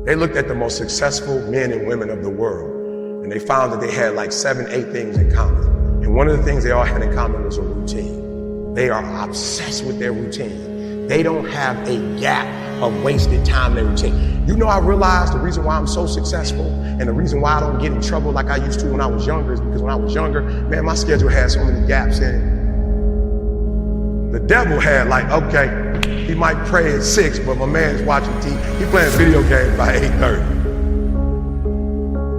They looked at the most successful men and women of the world, and they found that they had like 7, 8 things in common. And one of the things they all had in common was a routine. They are obsessed with their routine. They don't have a gap of wasted time in their routine. You know, I realized the reason why I'm so successful and the reason why I don't get in trouble like I used to when I was younger is because when I was younger, man, my schedule had so many gaps in it. The devil had like, okay, he might pray at 6, but my man's watching TV. He playing video games by 8:30.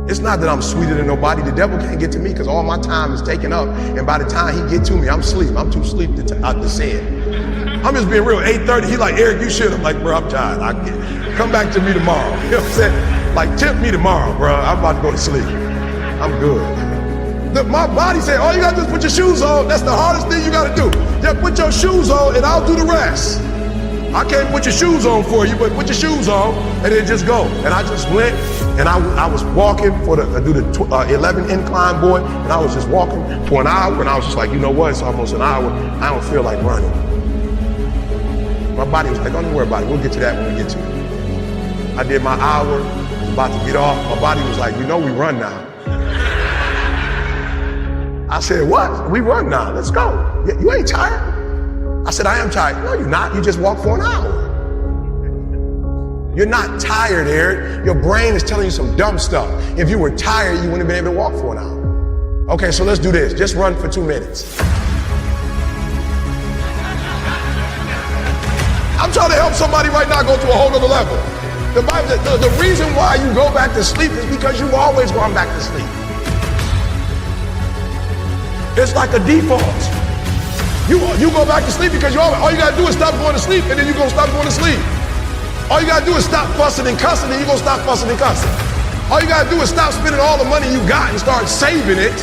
It's not that I'm sweeter than nobody. The devil can't get to me because all my time is taken up. And by the time he get to me, I'm asleep. I'm too asleep to sin. I'm just being real. 8:30, he like, Eric, you should. I'm like, bro, I'm tired. Come back to me tomorrow. You know what I'm saying? Like, tempt me tomorrow, bro. I'm about to go to sleep. I'm good. Look, my body said, all you gotta do is put your shoes on. That's the hardest thing you gotta do. Just put your shoes on and I'll do the rest. I can't put your shoes on for you, but put your shoes on and then just go. And I just went and I was walking do the 11 incline, boy, and I was just walking for an hour and I was just like, you know what, it's almost an hour. I don't feel like running. My body was like, don't worry about it. We'll get to that when we get to it. I did my hour, I was about to get off. My body was like, you know we run now. I said, what? We run now, let's go. You ain't tired? I said, I am tired. No, you're not. You just walked for an hour. You're not tired, Eric. Your brain is telling you some dumb stuff. If you were tired, you wouldn't have been able to walk for an hour. Okay, so let's do this. Just run for 2 minutes. I'm trying to help somebody right now go to a whole other level. The reason why you go back to sleep is because you've always gone back to sleep. It's like a default. You go back to sleep because all you gotta do is stop going to sleep and then you're gonna stop going to sleep. All you gotta do is stop fussing and cussing and you're gonna stop fussing and cussing. All you gotta do is stop spending all the money you got and start saving it.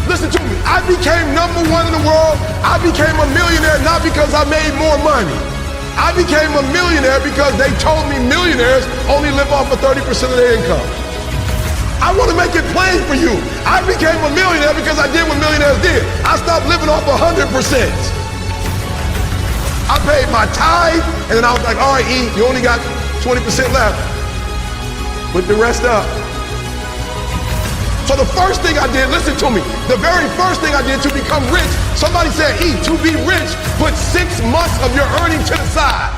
Listen to me, I became #1 in the world. I became a millionaire not because I made more money. I became a millionaire because they told me millionaires only live off of 30% of their income. I want to make it plain for you. I became a millionaire because I did what millionaires did. I stopped living off 100%. I paid my tithe, and then I was like, all right, E, you only got 20% left. Put the rest up. So the first thing I did, listen to me, the very first thing I did to become rich, somebody said, E, to be rich, put 6 months of your earnings to the side.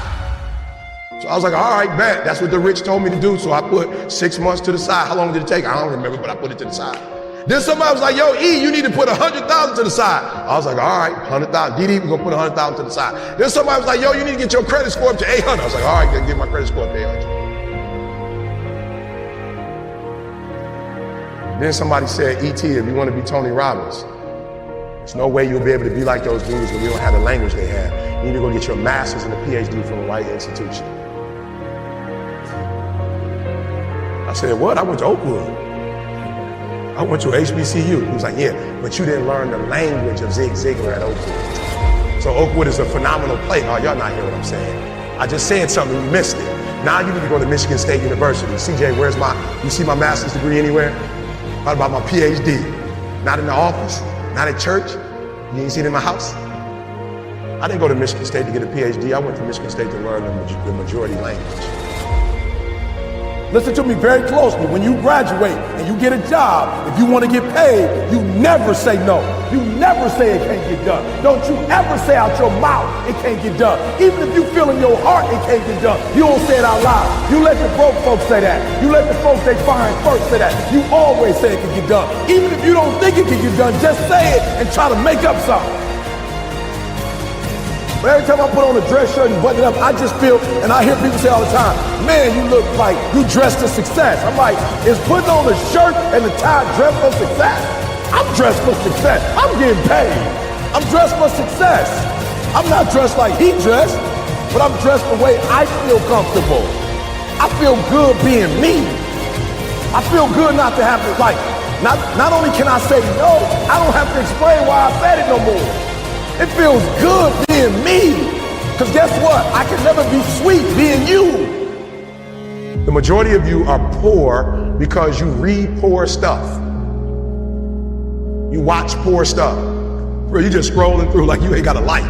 So I was like, all right, bet. That's what the rich told me to do. So I put 6 months to the side. How long did it take? I don't remember, but I put it to the side. Then somebody was like, yo, E, you need to put 100,000 to the side. I was like, all right, 100,000. DD, we're gonna put 100,000 to the side. Then somebody was like, yo, you need to get your credit score up to 800. I was like, all right, then get my credit score up to 800. Then somebody said, ET, if you want to be Tony Robbins, there's no way you'll be able to be like those dudes when you don't have the language they have. You need to go get your master's and a PhD from the right institution. I said, what? I went to Oakwood. I went to HBCU. He was like, yeah, but you didn't learn the language of Zig Ziglar at Oakwood. So Oakwood is a phenomenal place. Oh, y'all not hearing what I'm saying. I just said something, you missed it. Now you need to go to Michigan State University. CJ, you see my master's degree anywhere? What about my PhD? Not in the office, not at church. You ain't see it in my house. I didn't go to Michigan State to get a PhD. I went to Michigan State to learn the majority language. Listen to me very closely. When you graduate and you get a job, if you want to get paid, you never say no. You never say it can't get done. Don't you ever say out your mouth it can't get done. Even if you feel in your heart it can't get done, you don't say it out loud. You let the broke folks say that. You let the folks they find first say that. You always say it can get done. Even if you don't think it can get done, just say it and try to make up something. But every time I put on a dress shirt and button it up, I just feel, and I hear people say all the time, man, you look like you dressed for success. I'm like, is putting on a shirt and a tie dressed for success? I'm dressed for success. I'm getting paid. I'm dressed for success. I'm not dressed like he dressed, but I'm dressed the way I feel comfortable. I feel good being me. I feel good not to have to, like, not only can I say no, I don't have to explain why I said it no more. It feels good being me. Because guess what? I can never be sweet being you. The majority of you are poor because you read poor stuff. You watch poor stuff. Bro, you just scrolling through like you ain't got a life.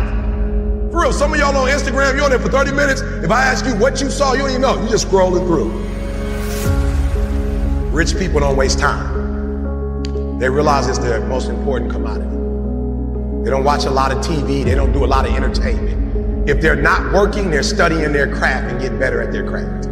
For real, some of y'all on Instagram, you're on there for 30 minutes. If I ask you what you saw, you don't even know. You just scrolling through. Rich people don't waste time. They realize it's their most important commodity. They don't watch a lot of TV. They don't do a lot of entertainment. If they're not working, they're studying their craft and getting better at their craft.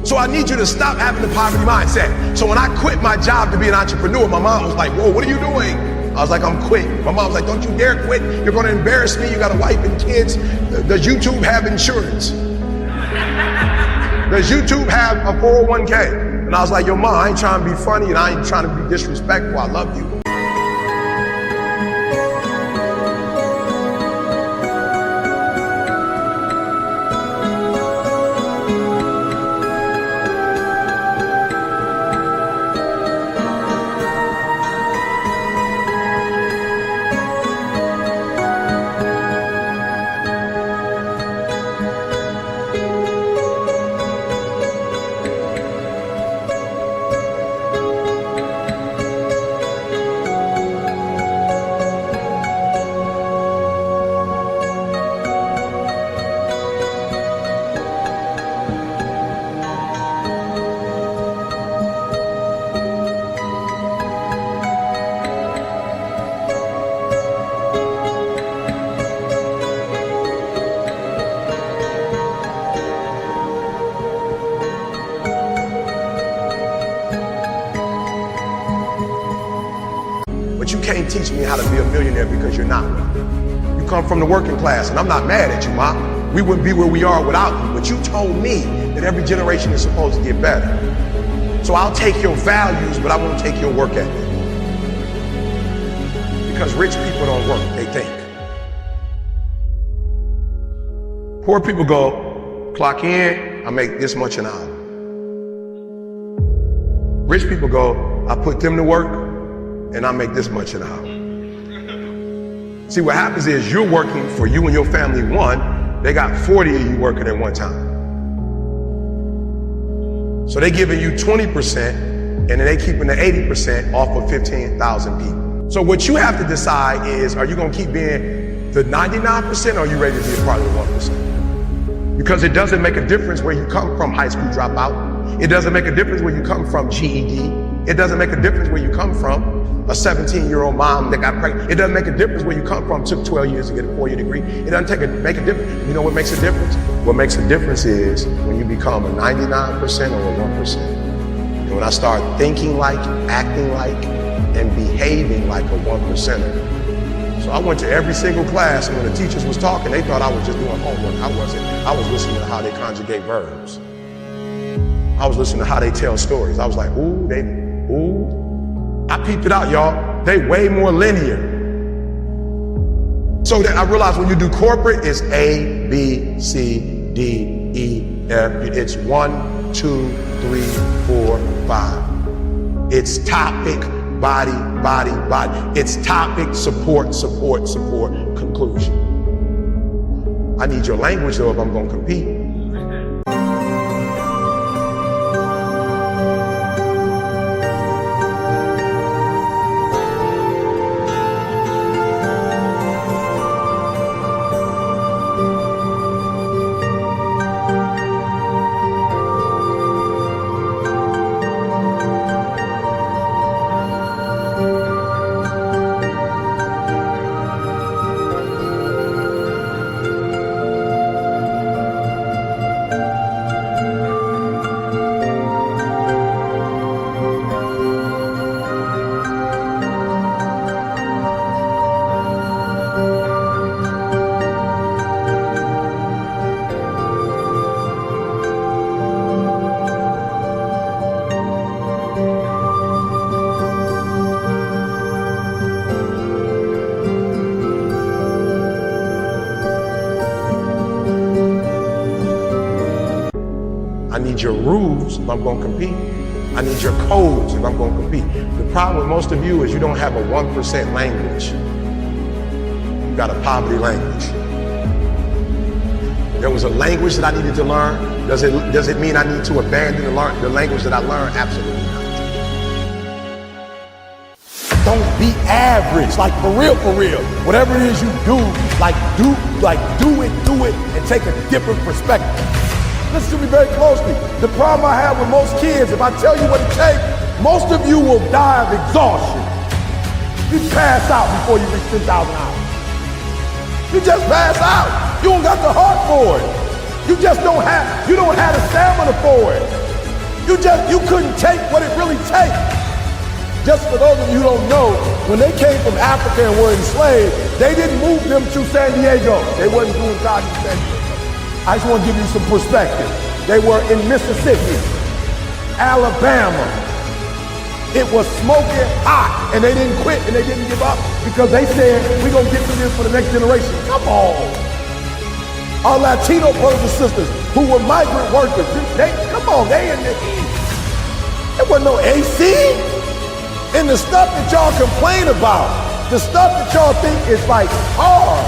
So I need you to stop having the poverty mindset. So when I quit my job to be an entrepreneur, my mom was like, whoa, what are you doing? I was like, I'm quitting. My mom was like, don't you dare quit. You're going to embarrass me. You got a wife and kids. Does YouTube have insurance? Does YouTube have a 401k? And I was like, yo, mom, I ain't trying to be funny and I ain't trying to be disrespectful. I love you. But you can't teach me how to be a millionaire because you're not one. You come from the working class, and I'm not mad at you, Mom. We wouldn't be where we are without you, but you told me that every generation is supposed to get better. So I'll take your values, but I won't take your work ethic. Because rich people don't work, they think. Poor people go, clock in, I make this much an hour. Rich people go, I put them to work, and I make this much an hour. See, what happens is you're working for you and your family one, they got 40 of you working at one time. So they giving you 20%, and then they keeping the 80% off of 15,000 people. So what you have to decide is, are you gonna keep being the 99% or are you ready to be a part of the 1%? Because it doesn't make a difference where you come from, high school dropout. It doesn't make a difference where you come from, GED. It doesn't make a difference where you come from, a 17-year-old mom that got pregnant. It doesn't make a difference where you come from, took 12 years to get a 4-year degree. It doesn't make a difference. You know what makes a difference? What makes a difference is when you become a 99% or a 1%. And when I start thinking like, acting like, and behaving like a 1%er. So I went to every single class, and when the teachers was talking, they thought I was just doing homework. I wasn't. I was listening to how they conjugate verbs. I was listening to how they tell stories. I was like, ooh. I peeped it out, y'all. They way more linear. So that I realized when you do corporate, it's A, B, C, D, E, F. It's 1, 2, 3, 4, 5. It's topic, body. It's topic, support, conclusion. I need your language though if I'm gonna compete. I need your rules if I'm going to compete. I need your codes if I'm going to compete. The problem with most of you is you don't have a 1% language. You got a poverty language. There was a language that I needed to learn. Does it mean I need to abandon the language that I learned? Absolutely not. Don't be average, like for real. Whatever it is you do, do it and take a different perspective. listen to me very closely. The problem I have with most kids, if I tell you what it takes, most of you will die of exhaustion. You pass out before you reach 10,000 hours. You just pass out. You don't got the heart for it. You don't have the stamina for it. You couldn't take what it really takes. Just for those of you who don't know, when they came from Africa and were enslaved, they didn't move them to San Diego. They wasn't doing God in San Diego. I just want to give you some perspective. They were in Mississippi, Alabama. It was smoking hot, and they didn't quit and they didn't give up because they said, we're going to get through this for the next generation. Come on. Our Latino brothers and sisters who were migrant workers, they in the heat. There wasn't no AC. And the stuff that y'all complain about, the stuff that y'all think is like hard,